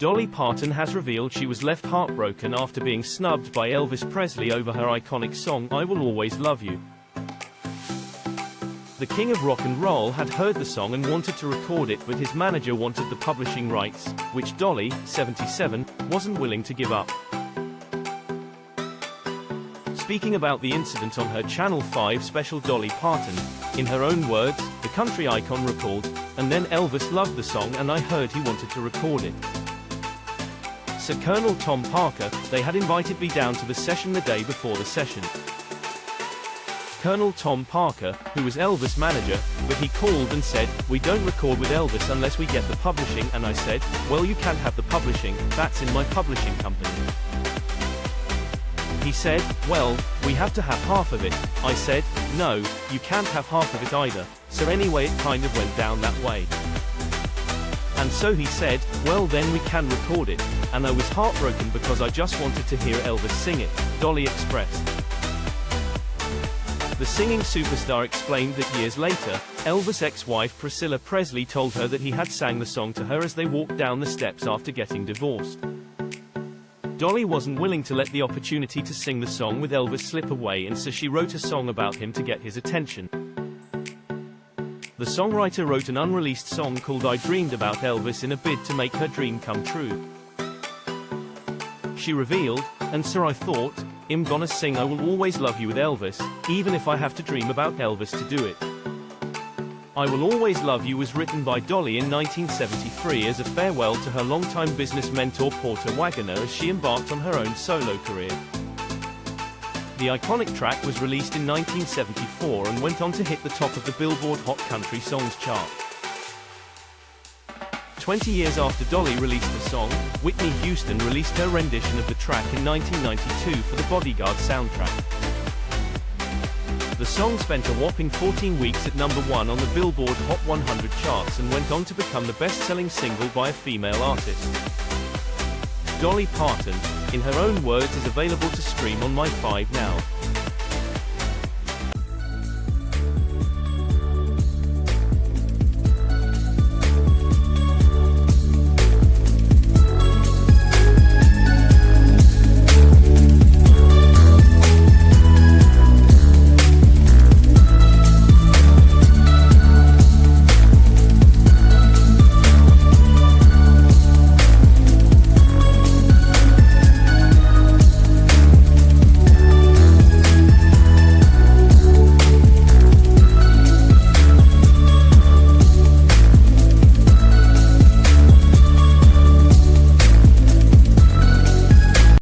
Dolly Parton has revealed she was left heartbroken after being snubbed by Elvis Presley over her iconic song, I Will Always Love You. The king of rock and roll had heard the song and wanted to record it, but his manager wanted the publishing rights, which Dolly, 77, wasn't willing to give up. Speaking about the incident on her Channel 5 special, Dolly Parton, in her own words, the country icon recalled, "And then Elvis loved the song and I heard he wanted to record it. Sir Colonel Tom Parker, they had invited me down to the session the day before the session. Colonel Tom Parker, who was Elvis' manager, but he called and said, we don't record with Elvis unless we get the publishing, and I said, well, you can't have the publishing, that's in my publishing company. He said, well, we have to have half of it. I said, no, you can't have half of it either. So anyway, it kind of went down that way. And so he said, well then we can record it. And I was heartbroken because I just wanted to hear Elvis sing it," Dolly expressed. The singing superstar explained that years later, Elvis' ex-wife Priscilla Presley told her that he had sang the song to her as they walked down the steps after getting divorced. Dolly wasn't willing to let the opportunity to sing the song with Elvis slip away, and so she wrote a song about him to get his attention. The songwriter wrote an unreleased song called I Dreamed About Elvis in a bid to make her dream come true. She revealed, "And so I thought, I'm gonna sing I Will Always Love You with Elvis, even if I have to dream about Elvis to do it." I Will Always Love You was written by Dolly in 1973 as a farewell to her longtime business mentor Porter Wagoner as she embarked on her own solo career. The iconic track was released in 1974 and went on to hit the top of the Billboard Hot Country Songs chart. 20 years after Dolly released the song, Whitney Houston released her rendition of the track in 1992 for the Bodyguard soundtrack. The song spent a whopping 14 weeks at #1 on the Billboard Hot 100 charts and went on to become the best-selling single by a female artist. Dolly Parton, in her own words, is available to stream on My 5 now.